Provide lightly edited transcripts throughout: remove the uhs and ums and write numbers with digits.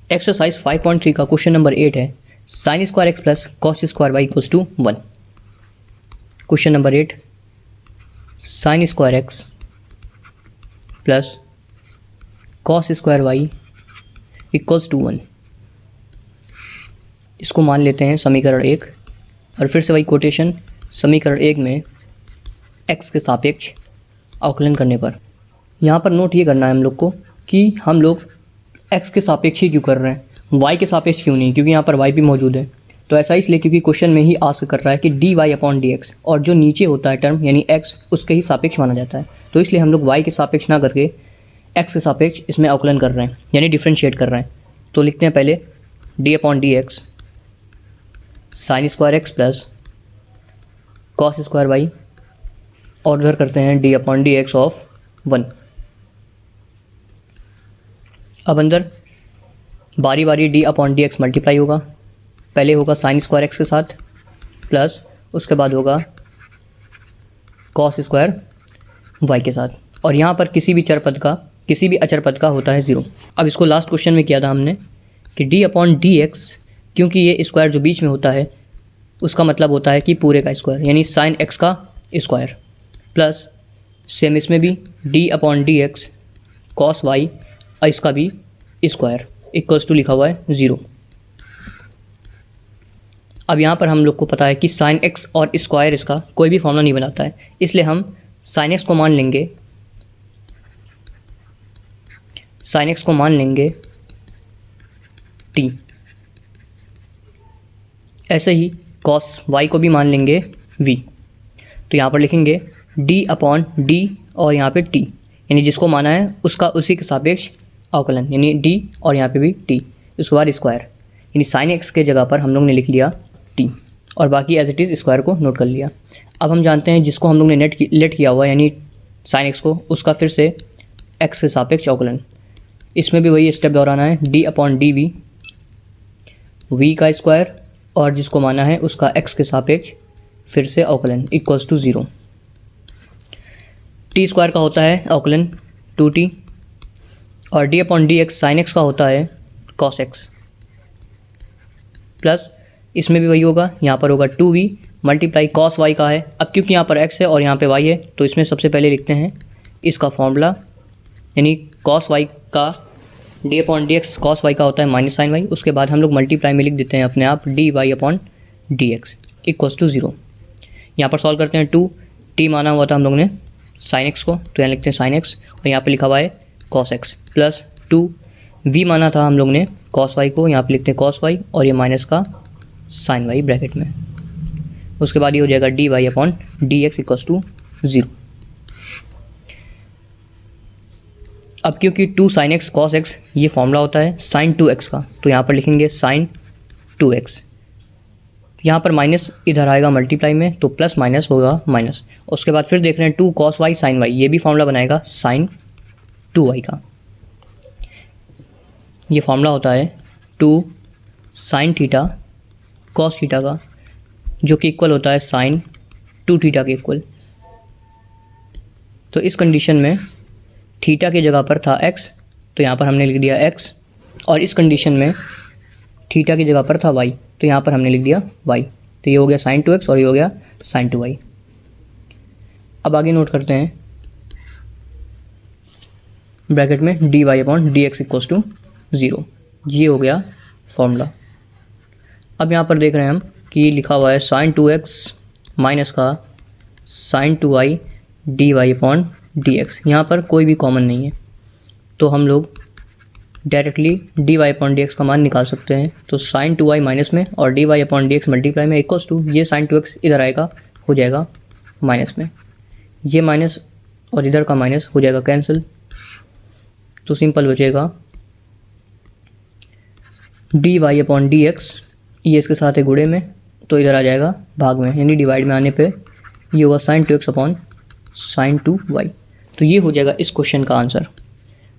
Exercise 5.3 का question number 8 है sine square x plus cos square Y equals to 1। Question number 8 sine square x plus cos square Y equals to 1। इसको मान लेते हैं समीकरण 1 और फिर से वही कोटेशन समीकरण 1 में एक्स के सापेक्ष अवकलन करने पर। यहाँ पर नोट ये करना है हम लोग को कि हम लोग एक्स के सापेक्ष ही क्यों कर रहे हैं, वाई के सापेक्ष क्यों नहीं, क्योंकि यहाँ पर वाई भी मौजूद है। तो ऐसा इसलिए क्योंकि क्वेश्चन में ही आस्क कर रहा है कि D Y upon D X, और जो नीचे होता है टर्म यानी एक्स उसके ही सापेक्ष माना जाता है। तो इसलिए हम लोग वाई के सापेक्ष ना करके एक्स के सापेक्ष इसमें अवकलन कर रहे हैं यानी डिफ्रेंशिएट कर रहे हैं। तो लिखते हैं पहले d upon D x sine square x plus cos square y, और उधर करते हैं d upon D x of 1। अब अंदर बारी बारी d upon D x multiply होगा। पहले होगा साइन स्क्वायर एक्स के साथ प्लस उसके बाद होगा कॉस स्क्वायर वाई के साथ, और यहाँ पर किसी भी अचर पद का होता है 0। अब इसको लास्ट क्वेश्चन में किया था हमने कि डी अपॉन डी एक्स, क्योंकि ये स्क्वायर जो बीच में होता है उसका मतलब होता है कि पूरे का स्क्वायर यानी साइन एक्स का स्क्वायर, प्लस सेम इसमें भी d upon D x cos y और इसका भी स्क्वायर इक्वल्स टू लिखा हुआ है 0। अब यहाँ पर हम लोग को पता है कि साइन एक्स और स्क्वायर इसका कोई भी फॉर्मूला नहीं बनाता है, इसलिए हम साइन एक्स को मान लेंगे t। ऐसे ही कॉस वाई को भी मान लेंगे v। तो यहाँ पर लिखेंगे d अपॉन d और यहाँ पे t, यानी जिसको माना है उसका उसी के सापेक्ष अवकलन यानी d और यहाँ पे भी t, उसके बाद स्क्वायर यानी साइन एक्स के जगह पर हम लोग ने लिख लिया t और बाकी एज इट इज़ स्क्वायर को नोट कर लिया। अब हम जानते हैं जिसको हम लोग ने लेट किया हुआ यानी साइन एक्स को, उसका फिर से x के सापेक्ष अवकलन। इसमें भी वही स्टेप दोहराना है, d अपॉन डी वी का स्क्वायर और जिसको माना है उसका x के सापेक्ष फिर से अवकलन इक्वल्स टू 0। टी स्क्वायर का होता है अवकलन 2t और D upon D x sign x का होता है कॉस एक्स, प्लस इसमें भी वही होगा, यहाँ पर होगा 2v मल्टीप्लाई कॉस वाई का है। अब क्योंकि यहाँ पर x है और यहाँ पे y है तो इसमें सबसे पहले लिखते हैं इसका फॉर्मूला यानी कॉस वाई का d upon D x cos y का होता है माइनस साइन वाई। उसके बाद हम लोग मल्टीप्लाई में लिख देते हैं अपने आप d Y upon D x equals to 0। यहाँ पर सॉल्व करते हैं 2t माना हुआ था हम लोग ने साइन एक्स को, तो यहाँ लिखते हैं साइन एक्स और यहाँ पे लिखा हुआ है कॉस एक्स, प्लस 2v माना था हम लोग ने कॉस वाई को, यहाँ पे लिखते हैं कॉस वाई और ये माइनस का साइन वाई ब्रैकेट में। उसके बाद ये हो जाएगा d Y upon D x equals to 0। अब क्योंकि 2 साइन एक्स कॉस एक्स ये फॉर्मूला होता है साइन 2x का, तो यहाँ पर लिखेंगे साइन 2x। यहाँ पर माइनस इधर आएगा मल्टीप्लाई में तो प्लस माइनस होगा माइनस। उसके बाद फिर देख रहे हैं 2 कॉस वाई साइन वाई, ये भी फॉर्मूला बनाएगा साइन 2y का। ये फॉर्मूला होता है 2 साइन थीटा कॉस थीटा का, जो कि इक्वल होता है साइन 2 थीटा के इक्वल। तो इस कंडीशन में थीटा की जगह पर था x, तो यहाँ पर हमने लिख दिया x, और इस कंडीशन में थीटा की जगह पर था y, तो यहाँ पर हमने लिख दिया y। तो ये हो गया साइन 2x और ये हो गया साइन 2y। अब आगे नोट करते हैं ब्रैकेट में d Y upon D x equals to 0। ये हो गया फॉर्मूला। अब यहाँ पर देख रहे हैं हम कि लिखा हुआ है साइन 2x माइनस का sine 2y d Y upon D x. यहाँ पर कोई भी कॉमन नहीं है तो हम लोग directly d Y upon D x का मान निकाल सकते हैं। तो साइन 2y माइनस में और d Y upon D x multiply में इक्वल्स टू ये साइन 2x इधर आएगा हो जाएगा माइनस में, ये माइनस और इधर का माइनस हो जाएगा कैंसिल, तो सिंपल बचेगा d Y upon D x, ये इसके साथ है गुणे में तो इधर आ जाएगा भाग में, यानी डिवाइड में आने पे ये होगा sign 2x upon sine 2y। तो ये हो जाएगा इस क्वेश्चन का answer,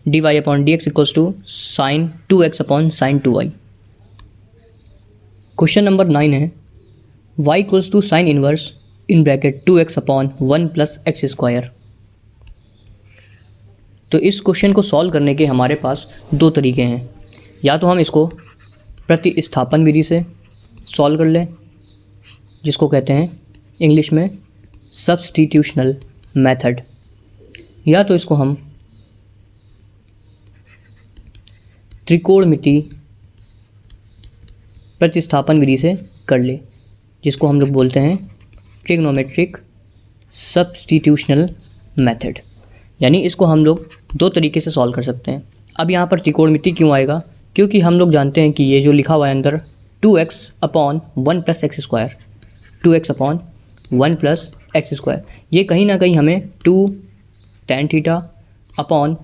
d Y upon D x equals to sine 2x upon sine 2y। Question number 9 है y equals to sine inverse in bracket 2x upon 1 plus x square. तो इस question को सॉल्व करने के हमारे पास दो तरीके हैं। या तो हम इसको प्रतिस्थापन विधि से सॉल्व कर लें, जिसको कहते हैं इंग्लिश में सब्स्टिट्यूशनल मेथड, या तो इसको हम त्रिकोणमिति प्रतिस्थापन विधि से कर ले, जिसको हम लोग बोलते हैं ट्रिग्नोमेट्रिक सब्स्टिट्यूशनल मेथड। यानी इसको हम लोग दो तरीके से सॉल्व कर सकते हैं। अब यहाँ पर त्रिकोणमिति क्यों आएगा? क्योंकि हम लोग जानते हैं कि ये जो लिखा हुआ है अंदर 2x/1 + x², 2x/1 + x², ये कहीं ना कहीं हमें 2 tan θ/1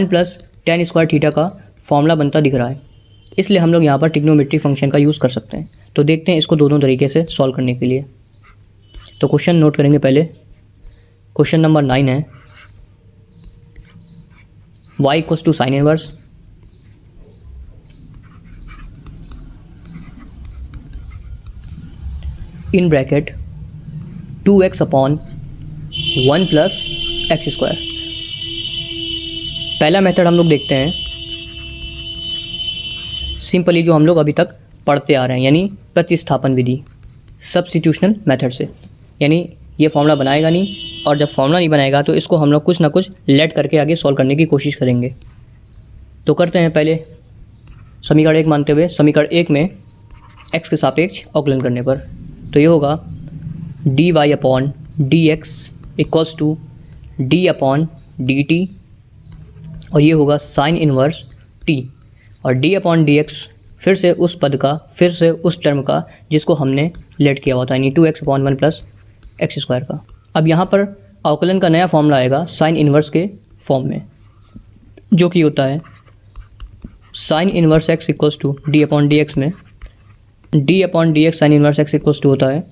+ tan स्क्वायर थीटा का फॉर्मूला बनता दिख रहा है। इसलिए हम लोग यहाँ पर ट्रिग्नोमेट्रिक फंक्शन का यूज़ कर सकते हैं। तो देखते हैं इसको दोनों तरीके से सॉल्व करने के लिए। तो क्वेश्चन नोट करेंगे पहले। क्वेश्चन नंबर 9 है y = sin inverse in bracket 2x/1 + x²। पहला मेथड हम लोग देखते हैं सिंपली जो हम लोग अभी तक पढ़ते आ रहे हैं, यानी प्रतिस्थापन विधि, सब्स्टिट्यूशनल मेथड से। यानी ये फॉर्मूला बनाएगा नहीं, और जब फॉर्मूला नहीं बनाएगा तो इसको हम लोग कुछ ना कुछ लेट करके आगे सॉल्व करने की कोशिश करेंगे। तो करते हैं पहले समीकरण 1 मानते हुए समीकरण 1 में x के सापेक्ष अवकलन करने पर। तो ये होगा dy/dx = d/dt, और ये होगा साइन इनवर्स t, और d/dx फिर से उस पद का, फिर से उस टर्म का जिसको हमने लेट किया हुआ था, यानी 2x/1 + x² का। अब यहाँ पर अवकलन का नया फॉर्मूला आएगा साइन इनवर्स के फॉर्म में, जो कि होता है साइन इनवर्स x = d/dx में d/dx साइन इनवर्स x = होता है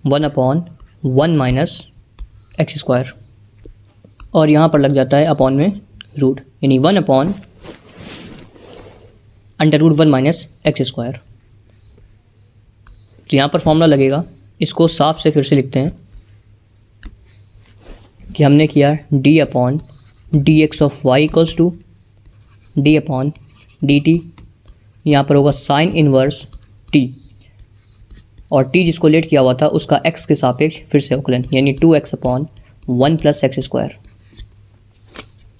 1/1 - x², और यहाँ पर लग जाता है अपॉन में रूट, यानी 1/√1 - x²। तो यहाँ पर फॉर्मूला लगेगा, इसको साफ से फिर से लिखते हैं कि हमने किया d/dx(y) = d/dt, यहाँ पर होगा साइन इनवर्स t, और t जिसको लेट किया हुआ था उसका x के सापेक्ष फिर से अवकलन, यानी 2x/1 + x²।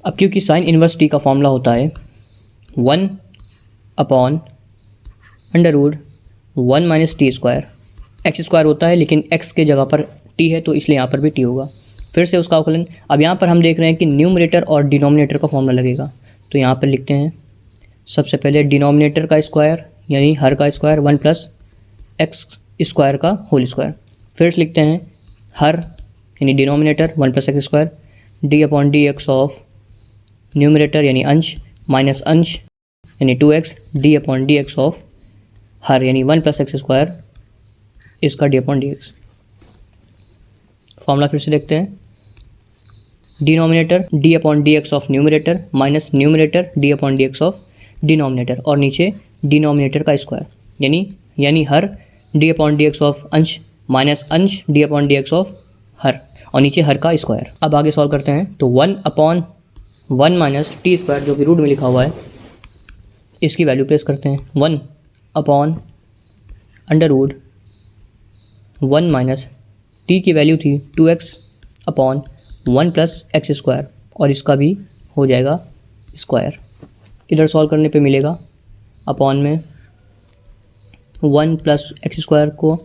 अब क्योंकि साइन इनवर्स t का फॉर्मूला होता है 1/√1 - t², x² होता है लेकिन x के जगह पर t है, तो इसलिए यहाँ पर भी t होगा, फिर से उसका अवकलन। अब यहाँ पर हम देख रहे हैं कि न्यूमरेटर और डिनोमिनेटर का फॉर्मूला लगेगा, तो यहाँ पर लिखते हैं सबसे पहले डिनोमिनेटर का स्क्वायर, यानी हर का स्क्वायर 1 + x² का होल स्क्वायर, फिर से लिखते हैं हर यानी denominator 1 + x², d/dx of numerator यानी अंश माइनस अंश यानी 2x, d/dx ऑफ हर यानी 1 + x², इसका d/dx। फॉर्मूला फिर से देखते हैं, denominator d/dx of numerator minus numerator d/dx of denominator, और नीचे डिनोमिनेटर का स्क्वायर यानी हर d/dx ऑफ अंश माइनस अंश d/dx ऑफ हर, और नीचे हर का स्क्वायर। अब आगे सॉल्व करते हैं, तो 1/1 - t² जो कि रूट में लिखा हुआ है, इसकी वैल्यू प्लेस करते हैं। 1/√1 - t की वैल्यू थी 2x/1 + x², और इसका भी हो जाएगा स्क्वायर। इधर सॉल्व करने पे मिलेगा अपॉन में 1 + x² को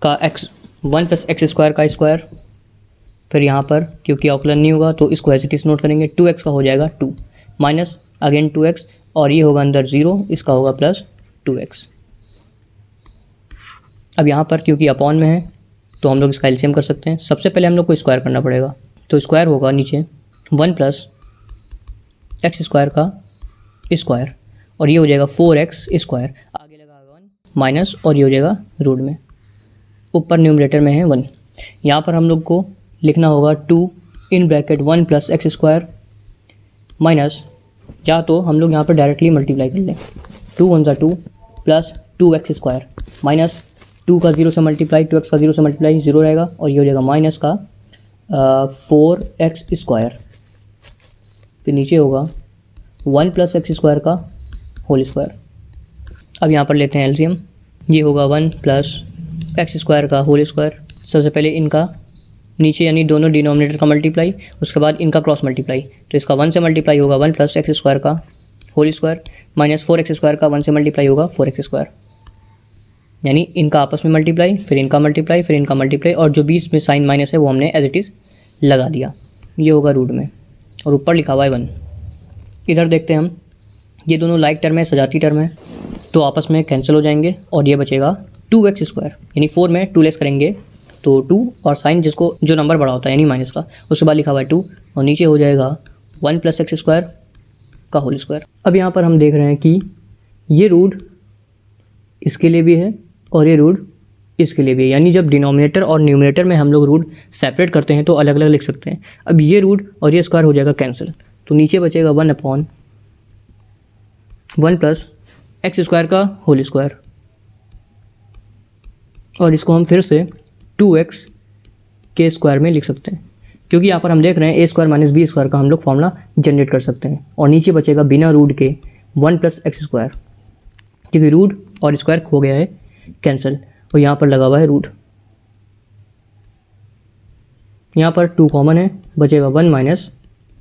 का x 1 + x² का स्क्वायर, फिर यहाँ पर क्योंकि अवकलन नहीं होगा तो इसको एज इट इज़ नोट करेंगे, 2x का हो जाएगा 2 माइनस अगेन 2x, और ये होगा अंदर 0, इसका होगा प्लस 2x। अब यहाँ पर क्योंकि अपॉन में है तो हम लोग इसका एलसीएम कर सकते हैं। सबसे पहले हम लोग को स्क्वायर करना पड़ेगा, तो स्क्वायर होगा नीचे 1 + x² का स्क्वायर, और ये हो जाएगा 4x², आगे लगा 1 माइनस, और ये हो जाएगा रूट में, ऊपर न्यूमरेटर में है 1। यहाँ पर हम लोग को लिखना होगा 2 इन ब्रैकेट 1 + x² माइनस, या तो हम लोग यहाँ पर डायरेक्टली मल्टीप्लाई कर लें, 2 × 1 = 2 प्लस 2x² माइनस 2 का 0 से मल्टीप्लाई, 2x का 0 से मल्टीप्लाई 0 रहेगा, और ये हो जाएगा माइनस का 4x², फिर नीचे होगा 1 + x² का होल स्क्वायर। अब यहाँ पर लेते हैं एलसीएम, ये होगा 1 प्लस एक्स स्क्वायर का होल स्क्वायर। सबसे पहले इनका नीचे यानी दोनों डिनोमिनेटर का मल्टीप्लाई, उसके बाद इनका क्रॉस मल्टीप्लाई, तो इसका 1 से मल्टीप्लाई होगा 1 प्लस एक्स स्क्वायर का whole square minus 4 x square का 1 से मल्टीप्लाई होगा 4 एक्स स्क्वायर, यानी इनका आपस में मल्टीप्लाई, फिर इनका मल्टीप्लाई, फिर इनका मल्टीप्लाई, और जो बीच में साइन माइनस है वो हमने एज इट इज़ लगा दिया। ये होगा रूट में और ऊपर लिखा हुआ है 1। इधर देखते हैं हम, ये दोनों लाइक टर्म है, सजाती टर्म है, तो आपस में कैंसिल हो जाएंगे और ये बचेगा 2x स्क्वायर, यानी 4 में 2 लेस करेंगे तो 2 और साइन जिसको जो नंबर बड़ा होता है यानी माइनस का, उसके बाद लिखा हुआ है 2 और नीचे हो जाएगा 1 प्लस एक्स स्क्वायर का होल स्क्वायर। अब यहाँ पर हम देख रहे हैं कि ये रूट इसके लिए भी है और ये रूट इसके लिए भी है, यानी जब डिनोमिनेटर और न्यूमरेटर में हम लोग रूट सेपरेट करते हैं तो अलग अलग लिख सकते हैं। अब ये रूट और ये स्क्वायर हो जाएगा कैंसिल, तो नीचे बचेगा 1/1 प्लस एक्स स्क्वायर का होल स्क्वायर, और इसको हम फिर से 2x के स्क्वायर में लिख सकते हैं, क्योंकि यहाँ पर हम देख रहे हैं a square minus b square का हम लोग फॉर्मूला जनरेट कर सकते हैं। और नीचे बचेगा बिना रूट के 1 प्लस एक्स स्क्वायर, क्योंकि रूट और स्क्वायर हो गया है कैंसिल, और यहाँ पर लगा हुआ है रूट। यहाँ पर 2 कॉमन है, बचेगा 1 माइनस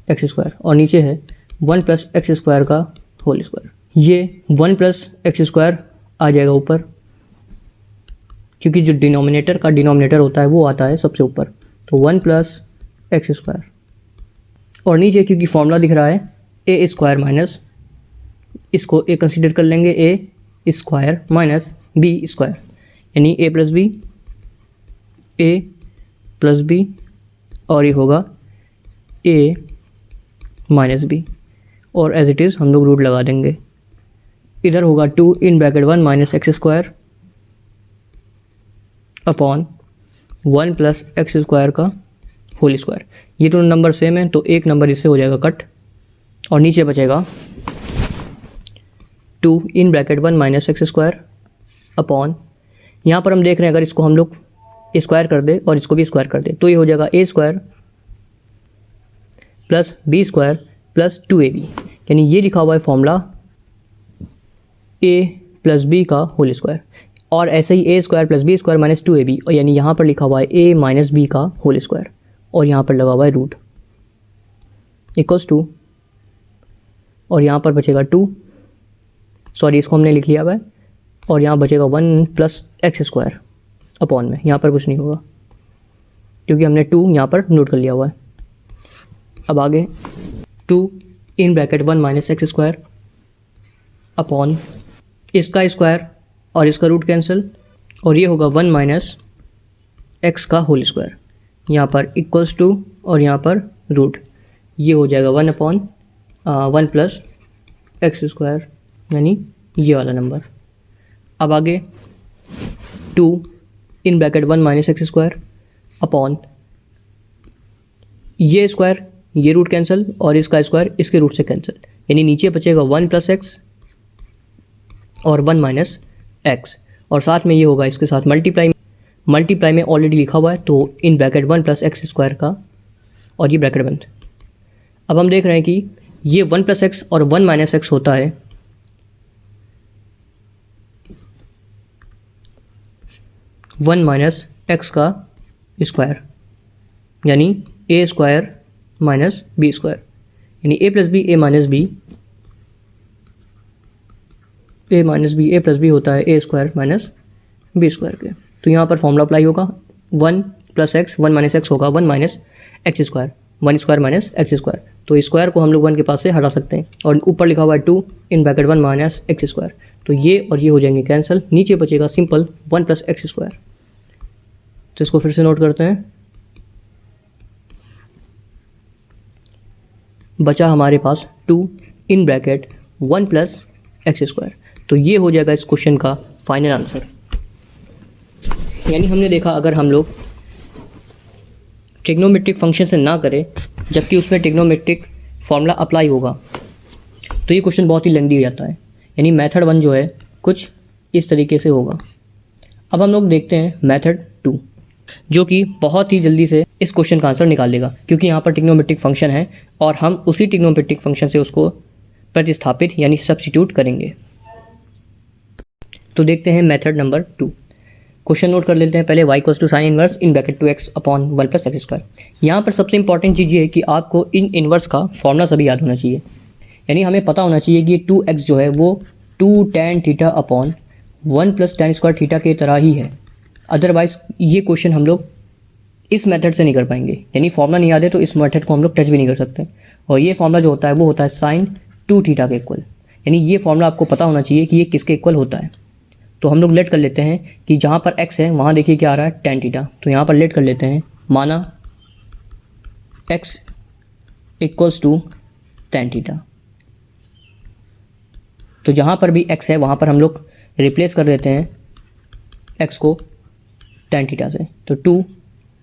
एक्स स्क्वायर और नीचे है 1 प्लस एक्स स्क्वायर का होल स्क्वायर। ये 1 प्लस एक्स स्क्वायर आ जाएगा ऊपर, क्योंकि जो डिनोमिनेटर का डिनोमिनेटर होता है वो आता है सबसे ऊपर, तो 1 प्लस एक्स स्क्वायर, और नीचे क्योंकि फॉर्मूला दिख रहा है ए स्क्वायर माइनस, इसको ए कंसीडर कर लेंगे, ए स्क्वायर माइनस बी स्क्वायर, यानी ए प्लस बी और ये होगा ए माइनस बी, और एज इट इज़ हम लोग रूट लगा देंगे। इधर होगा 2 in bracket 1 minus x square upon 1 plus x square का होल स्क्वायर। ये दोनों नंबर सेम है तो एक नंबर इससे हो जाएगा कट, और नीचे बचेगा 2 in bracket 1 minus x square upon, यहाँ पर हम देख रहे हैं अगर इसको हम लोग स्क्वायर कर दे और इसको भी स्क्वायर कर दे तो ये हो जाएगा a square plus b square plus 2ab, यानी ये लिखा हुआ है फॉर्मूला a प्लस बी का होल स्क्वायर, और ऐसे ही a square plus b square minus 2ab, और यानी यहाँ पर लिखा हुआ है a माइनस बी का होल स्क्वायर, और यहाँ पर लगा हुआ है रूट इक्वल्स 2, और यहाँ पर बचेगा 2, सॉरी इसको हमने लिख लिया हुआ है, और यहाँ बचेगा 1 प्लस एक्स स्क्वायर अपॉन में, यहाँ पर कुछ नहीं होगा क्योंकि हमने 2 यहाँ पर नोट कर लिया हुआ है। अब आगे 2 in bracket 1 minus x square upon इसका स्क्वायर और इसका रूट कैंसिल, और ये होगा 1 माइनस एक्स का होल स्क्वायर, यहाँ पर इक्वल्स 2 और यहाँ पर रूट, ये हो जाएगा 1 प्लस एक्स स्क्वायर, यानी ये वाला नंबर। अब आगे 2 in bracket 1 minus x square upon ये स्क्वायर, ये रूट कैंसिल और इसका स्क्वायर इसके रूट से कैंसिल, यानी नीचे बचेगा 1 प्लस एक्स और 1 माइनस एक्स, और साथ में ये होगा इसके साथ मल्टीप्लाई में ऑलरेडी लिखा हुआ है, तो in bracket 1 plus x square का, और ये ब्रैकेट बंद। अब हम देख रहे हैं कि ये 1 प्लस एक्स और 1 माइनस एक्स होता है 1 माइनस एक्स का स्क्वायर, यानी ए स्क्वायर माइनस बी स्क्वायर, यानी ए प्लस बी ए माइनस बी ए प्लस बी होता है ए स्क्वायर माइनस बी स्क्वायर के। तो यहाँ पर फॉर्मूला अप्लाई होगा 1 प्लस एक्स 1 माइनस एक्स होगा 1 minus x square, 1 square minus x square, तो स्क्वायर को हम लोग 1 के पास से हटा सकते हैं, और ऊपर लिखा हुआ है 2 in bracket 1 minus x square, तो ये और ये हो जाएंगे कैंसिल, नीचे बचेगा सिंपल 1 प्लस एक्स स्क्वायर। तो इसको फिर से नोट करते हैं, बचा हमारे पास 2 in bracket 1 plus x square, तो ये हो जाएगा इस क्वेश्चन का फाइनल आंसर। यानी हमने देखा अगर हम लोग ट्रिग्नोमेट्रिक फंक्शन से ना करें जबकि उसमें ट्रिग्नोमेट्रिक फॉर्मूला अप्लाई होगा तो ये क्वेश्चन बहुत ही लेंदी हो जाता है, यानी मेथड 1 जो है कुछ इस तरीके से होगा। अब हम लोग देखते हैं मेथड 2, जो कि बहुत ही जल्दी से इस क्वेश्चन का आंसर निकाल लेगा, क्योंकि यहाँ पर ट्रिग्नोमेट्रिक फंक्शन है और हम उसी ट्रिग्नोमेट्रिक फंक्शन से उसको प्रतिस्थापित यानी सब्स्टिट्यूट करेंगे। तो देखते हैं मेथड नंबर 2। क्वेश्चन नोट कर लेते हैं पहले। y equals to sine inverse in bracket 2x upon 1 plus x square. यहाँ पर सबसे इंपॉर्टेंट चीज़ ये है कि आपको इन इनवर्स का फॉर्मूला सभी याद होना चाहिए, यानी हमें पता होना चाहिए कि ये 2x जो है वो 2 tan theta upon 1 plus tan square theta के तरह ही है। अदरवाइज़ ये क्वेश्चन हम लोग इस मेथड से नहीं कर पाएंगे, यानी फॉर्मूला नहीं याद है तो इस मेथड को हम लोग टच भी नहीं कर सकते। और ये फॉर्मूला जो होता है वो होता है साइन 2 थीटा के इक्वल, यानी ये फॉर्मूला आपको पता होना चाहिए कि ये किसके इक्वल होता है। तो हम लोग लेट कर लेते हैं कि जहाँ पर x है वहाँ देखिए क्या आ रहा है tan थीटा, तो यहाँ पर लेट कर लेते हैं, माना x equals to tan theta. तो जहाँ पर भी x है वहाँ पर हम लोग रिप्लेस कर देते हैं x को tan थीटा से। तो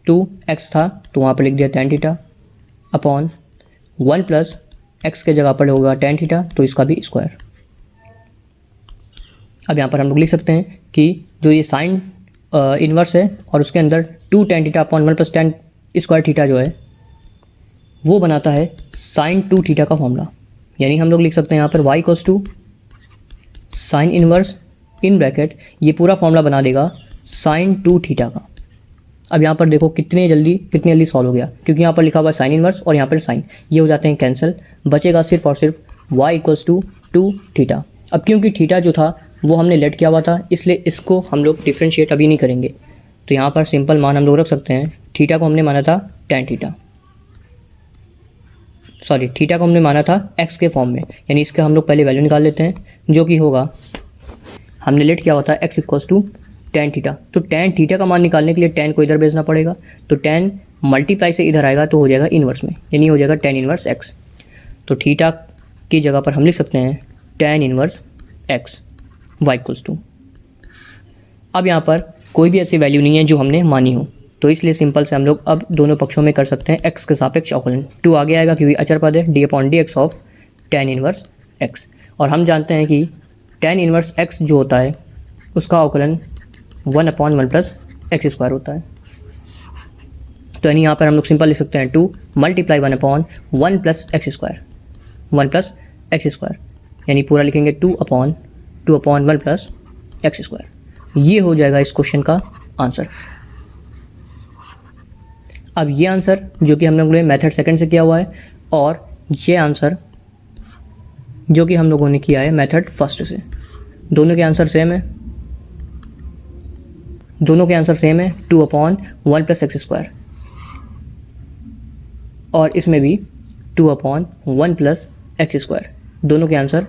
2x था तो वहाँ पर लिख दिया tan theta upon 1 plus x के जगह पर होगा tan थीटा, तो इसका भी स्क्वायर। अब यहाँ पर हम लोग लिख सकते हैं कि जो ये साइन इन्वर्स है और उसके अंदर 2 tan theta upon 1 plus tan square theta जो है वो बनाता है साइन 2 थीटा का फॉर्मूला। यानी हम लोग लिख सकते हैं यहाँ पर y equals to sine inverse in bracket, ये पूरा फॉर्मूला बना देगा साइन 2 थीटा का। अब यहाँ पर देखो कितनी जल्दी सॉल्व हो गया, क्योंकि यहाँ पर लिखा हुआ है साइन इन्वर्स और यहाँ पर साइन, ये हो जाते हैं कैंसिल, बचेगा सिर्फ और सिर्फ y इक्वल्स टू 2 थीटा। अब क्योंकि थीटा जो था वो हमने लेट किया हुआ था, इसलिए इसको हम लोग डिफ्रेंशिएट अभी नहीं करेंगे। तो यहाँ पर सिंपल मान हम लोग रख सकते हैं, थीटा को हमने माना था tan थीटा, सॉरी थीटा को हमने माना था x के फॉर्म में, यानी इसका हम लोग पहले वैल्यू निकाल लेते हैं, जो कि होगा, हमने लेट किया हुआ था x equals to tan theta. तो tan थीटा का मान निकालने के लिए tan को इधर भेजना पड़ेगा, तो tan मल्टीप्लाई से इधर आएगा तो हो जाएगा इन्वर्स में, यानी हो जाएगा tan इन्वर्स x। तो थीटा की जगह पर हम लिख सकते हैं tan inverse x y equals to. अब यहाँ पर कोई भी ऐसी वैल्यू नहीं है जो हमने मानी हो, तो इसलिए सिंपल से हम लोग अब दोनों पक्षों में कर सकते हैं x के सापेक्ष अवकलन। 2 आगे आएगा क्योंकि अचर पद है, d upon dx of tan inverse x। और हम जानते हैं कि tan इन्वर्स x जो होता है उसका अवकलन 1 अपॉन 1 प्लस एक्स स्क्वायर होता है। तो यानी यहाँ पर हम लोग सिंपल लिख सकते हैं 2 multiply 1 upon 1 plus x square, 1 plus x square, यानी पूरा लिखेंगे 2 अपॉन 1 प्लस एक्स स्क्वायर। ये हो जाएगा इस क्वेश्चन का आंसर। अब ये आंसर जो कि हम लोगों ने मेथड सेकंड से किया हुआ है, और ये आंसर जो कि हम लोगों ने किया है मेथड फर्स्ट से, दोनों के आंसर सेम है, 2 अपॉन 1 प्लस एक्स स्क्वायर, और इसमें भी 2 अपॉन 1 प्लस एक्स स्क्वायर, दोनों के आंसर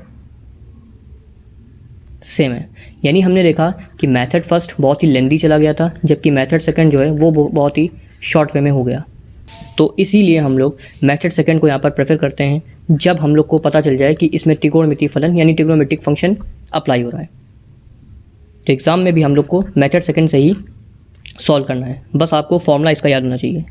सेम है। यानी हमने देखा कि मेथड फर्स्ट बहुत ही लेंदी चला गया था, जबकि मेथड सेकंड जो है वो बहुत ही शॉर्ट वे में हो गया। तो इसीलिए हम लोग मेथड सेकंड को यहाँ पर प्रेफर करते हैं जब हम लोग को पता चल जाए कि इसमें त्रिकोणमितीय फलन यानी ट्रिग्नोमेट्रिक फंक्शन अप्लाई हो रहा है। तो एग्ज़ाम में भी हम लोग को मेथड सेकंड से ही सॉल्व करना है, बस आपको फॉर्मूला इसका याद होना चाहिए।